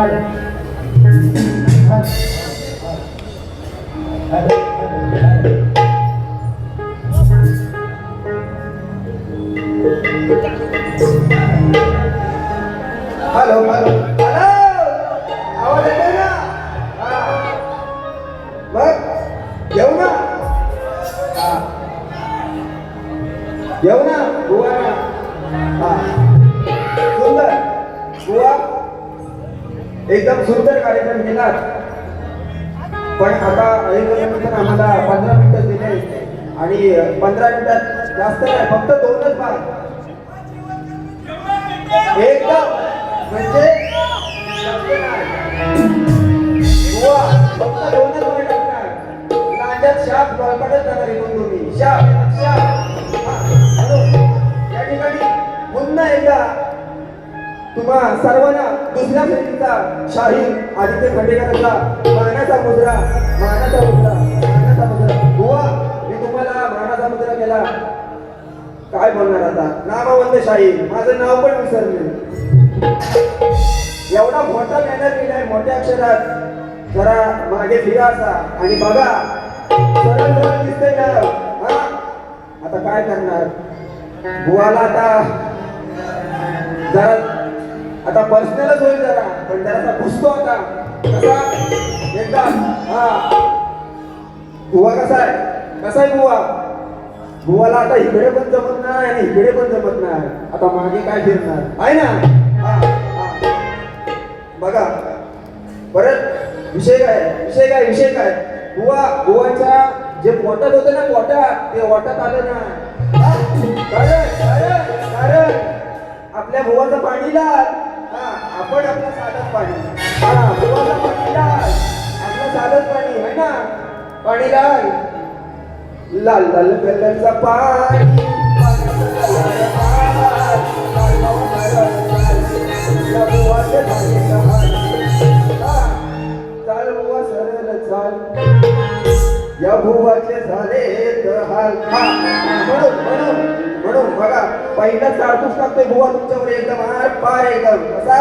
Hello hello hello, आवाज येतोय ना? मग येऊ ना? येऊ ना बुवा? सुंदर बुवा, एकदम सुंदर कार्यक्रम केला. पण आता आम्हाला 15 मिनिटं दिले आणि 15 मिनिटात जास्त नाही, फक्त 2च भाग. एकदम म्हणजे बुवा फक्त 2च भाग टाकणार. लांजात शाप गळपाटच जाणार इथून तुम्ही. शाप शाप. या ठिकाणी पुन्हा एकदा तुम्हा सर्वांना दुसऱ्या फेरीचा शाहीर आदित्य खंडेकरांचा मानाचा मुद्रा, मानाचा मुद्रा, मानाचा मुद्रा. बुवा मी तुम्हाला मानाचा मुद्रा केला, काय बोलणार आता? नामवंत शाहीर, माझं नाव पण विसरले. एवढा मोठा बॅनर लिहिलाय मोठ्या अक्षरात, जरा मागे फिरा असा आणि बघा सरळ सरळ दिसतंय ना. आता काय करणार बुवाला? आता जरा आता पर्सनलच होईल जरा, पण जरासा घुसतो आता. कसा एकदा बुवा कसा आहे? कसा आहे बुवा? बुवाला आता इकडे पण जमत नाही आणि इकडे पण जमत नाही. आता मागे काय फिरणार आहे ना? बघा परत विषय काय बुवाच्या जे पोटात होते ना, पोटात ते वाटत आलं ना. कारण आपल्या बुवाचं पाणी लाल, आपण आपलं साधं पाणी. बुवाचं पाणी लाल, आपलं साधं पाणी आहे ना. पाणी लाल, लाल लाल कलरचा पाणी. चाल बुवा सरळ चाल, या भुवाचे झाले तर हाल. म्हणून बघा पहिलाच काढतोच टाकतोय बुवा तुमच्यावर एकदम आर पार एकदम असा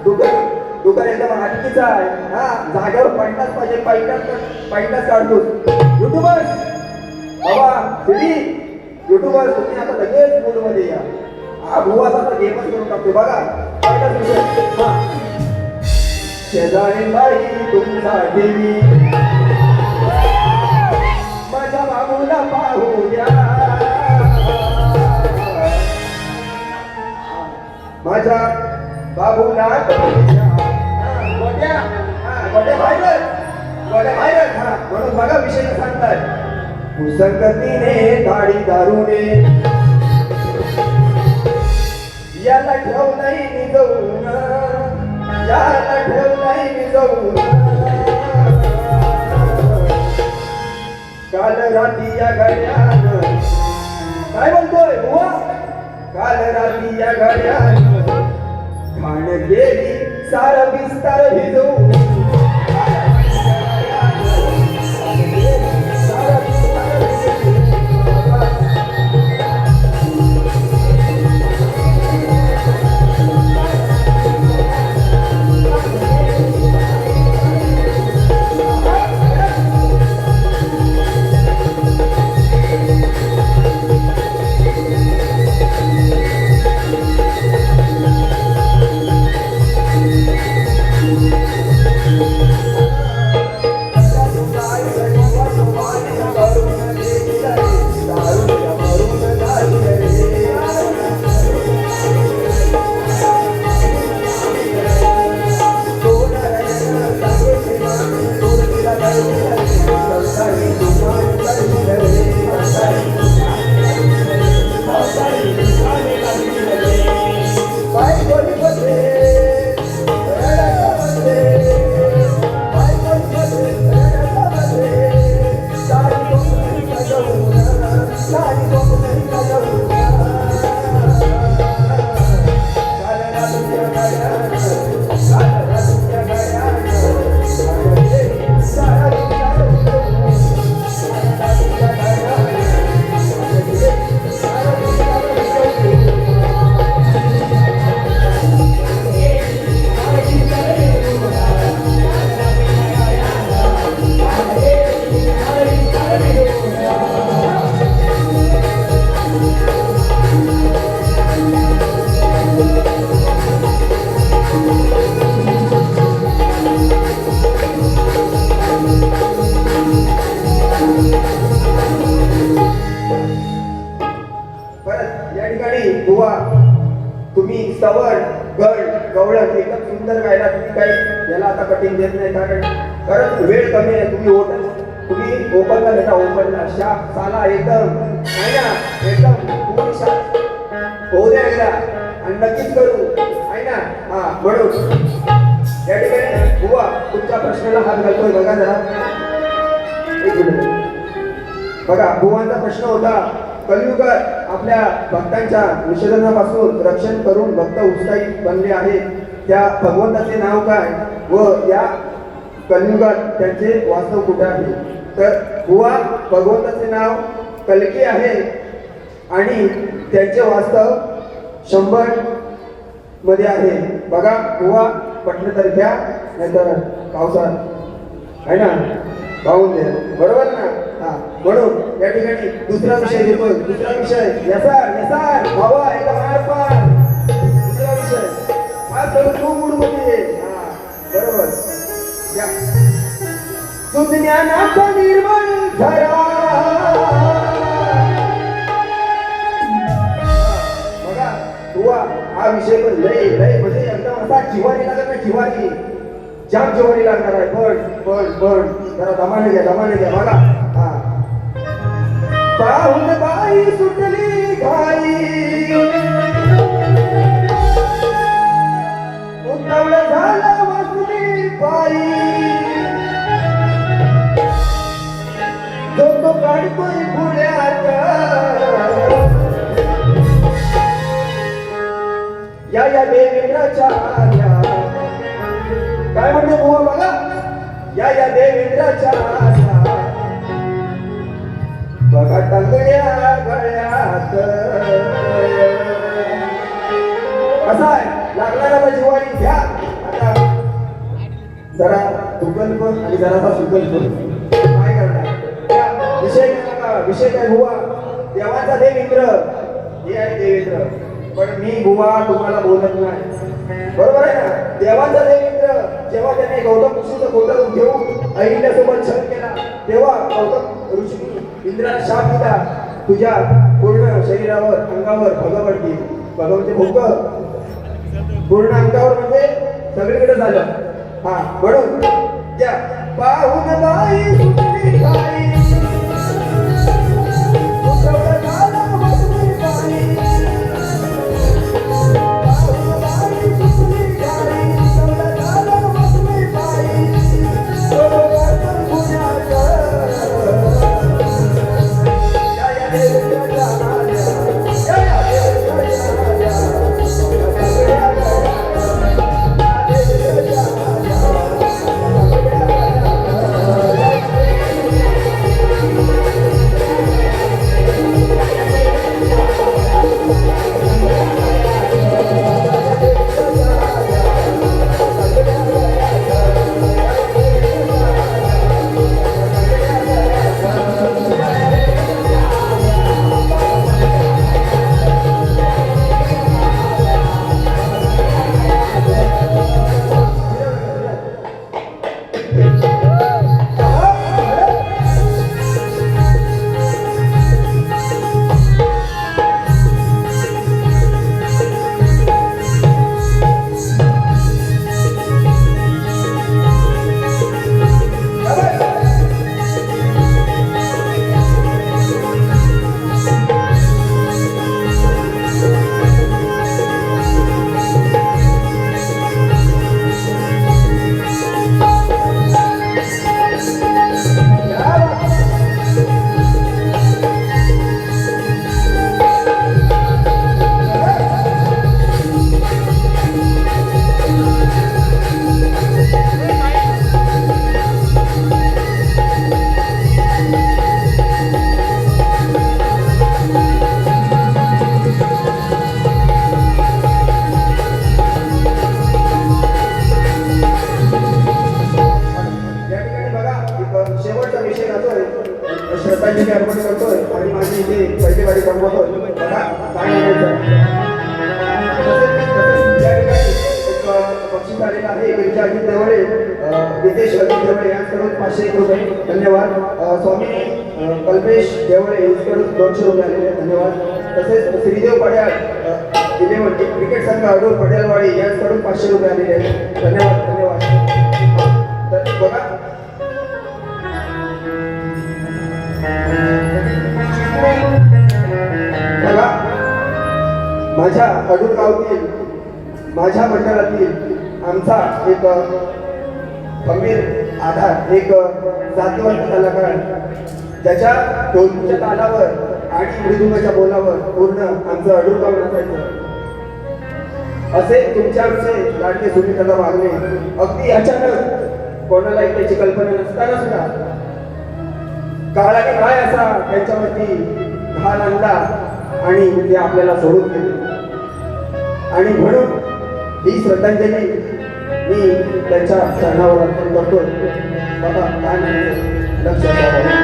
डुकर एकदम हटकीचा आहे. जागेवर पडलाच पाहिजे, पहिलाच काढतोच. युट्यूबर्स बाबा सिडी युट्यूबर्स, तुम्ही आता लगेच मूड मध्ये या. भुवाचा आता गेमच करून टाकतोय बघा. पहिलाच विषय शेजारी बाई तुमचा देवी, माझ्या बाबूला पाहू द्या, माझ्या बाबूला गोट्या बाहेर. म्हणून बघा विषय सांगताय. पुसकतीने दाढी दारूने याला ठेवलाही निजवून, याला ठेवलाही निजवून. काल रात्री या घड्यानं, काय म्हणतोय बुवा? काल रात्री या घड्यानं घाण गेली सार बिस्तार भिजवून. तुम्ही सवड गड गवळण एकदम सुंदर गायला तुम्ही काही याला आता कटिंग देत नाही कारण खरंच वेळ कमी आहे. तुम्ही ओपनला भेटा ओपनला शाप साला एकदम आहे ना एकदम पूर्ण शाप होऊ द्या एकदा आणि नक्कीच करू आहे ना. हा म्हणून या ठिकाणी बुवा तुमच्या प्रश्नाला हात घालतोय बघा जरा एक मिनिट. बघा बुवांचा प्रश्न होता कलियुगात आपल्या भक्तांच्या विषदनापासून रक्षण करून भक्त उत्साहित बनले आहेत त्या भगवंताचे नाव काय व या कलियुगात त्यांचे वास्तव कुठे आहे. तर बुवा भगवंताचे नाव कल्की आहे आणि त्यांचे वास्तव 100 मध्ये आहे. बघा बुवा पटलं तर घ्या नाहीतर पावसात आहे ना पाहून द्या बरोबर ना. हा म्हणून या ठिकाणी दुसरा विषय घेतोय. दुसरा विषय यसार भावा एका मार दुसरा विषय हा सर्व तू मूड मध्ये हा बरोबर या तू ज्ञानाचा निर्माण झाला. बघा बुवा हा विषय पण लय म्हणजे एकदम असा जिवारी लागत ना जिवारी जाम जिवारी लागणार आहे. पण जरा दमाने घ्या बघा. हा पाहून बाई सुटली घाई उतावळा झाला वासुली पायी तो काढतोय पुण्यात या देवेंद्राच्या काय म्हणतो बुवा बघा या देवेंद्राच्या बघा टंगड्या गळ्यात कसा आहे लागणारा माझी वारी घ्या. आता जरा दुकल पण आणि जरासा सुकल पण काय करणार विषय काय बुवा देवाचा देवेंद्र हे आहे देवेंद्र पण मी बुवा तुम्हाला बोलत नाही बरोबर आहे ना. देवाचा देवेंद्र जेव्हा त्याने गौतम ऋषीचं खोटं घेऊन अहिल्यासोबत छळ केला तेव्हा गौतम ऋषी इंद्राला शाप दिला तुझ्या पूर्ण शरीरावर अंगावर भगवंते भोग पूर्ण अंगावर म्हणजे सगळीकडे झालं. हा म्हणून त्या पाहून बाई सुटली घाई उतावळा झाला वासुली पायी श्रद्धांजली अर्पण करतोय आणि माझी इथे पहिली वारी बनवतोय. बघा काय बक्षीस आलेलं आहे गिरिजा अजित देवळे नितेश अजित देवळे यांच्याकडून 501 रुपये धन्यवाद. स्वामी कल्पेश देवळे यांच्याकडून 200 रुपये आलेले धन्यवाद. तसेच श्रीदेव पड्याळ 11 क्रिकेट पांडुरंग अडूर पटेलवाडी यांच्याकडून 500 रुपये आलेले आहेत. धन्यवाद धन्यवाद. तर बघा बघा माझ्या अडूर गावातील माझ्या मंडळातील आमचा एक खंबीर आधार एक जातीवंत कलाकार ज्याच्या ढोलकीच्या तालावर आणि मृदुंगाच्या बोलावर पूर्ण आमचं अडूर गाव नसायचं असे तुमचे आमचे लाडके सुनीता वागणे अगदी अचानक कोणालाही त्याची कल्पना नसताना सुद्धा काळाने काय असा त्यांच्यावरती घाल आणला आणि ते आपल्याला सोडून गेले. आणि म्हणून ही श्रद्धांजली मी त्यांच्या चरणावर अर्पण करतो. बाबा काय म्हणायचं लक्षात ठेवा.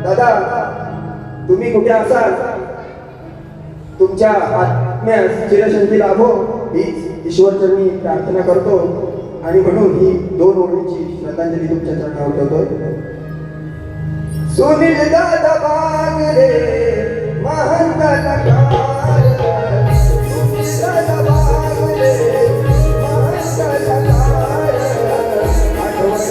दादा तुम्ही कुठे असाल तुमच्या आत्म्यास चिरशांती लाभो हीच ईश्वरचरणी प्रार्थना करतो. आणि म्हणून ही 2 ओळीची श्रद्धांजली तुमच्या चरणावर ठेवतो. सुनील दादा बागरे महान कलाकार सुनील दादा बागरे महान कलाकार आठवणीचा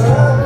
Oh,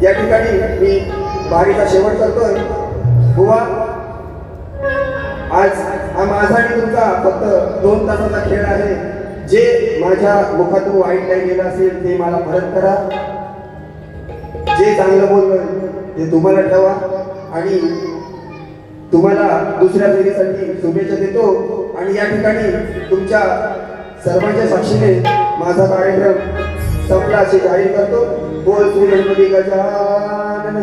या ठिकाणी मी बारीचा शेवट करतोय. बुवा, आज हा माझा आणि तुमचा फक्त 2 तासाचा खेळ आहे. जे माझ्या मुखातून वाईट काही गेलं असेल ते मला परत करा. जे चांगलं बोललोय ते तुम्हाला ठेवा आणि तुम्हाला दुसऱ्या फेरीसाठी शुभेच्छा देतो. आणि या ठिकाणी तुमच्या सर्वांच्या साक्षीने माझा कार्यक्रम संपला असे जाहीर करतो. बोल श्री गणपती गजानन.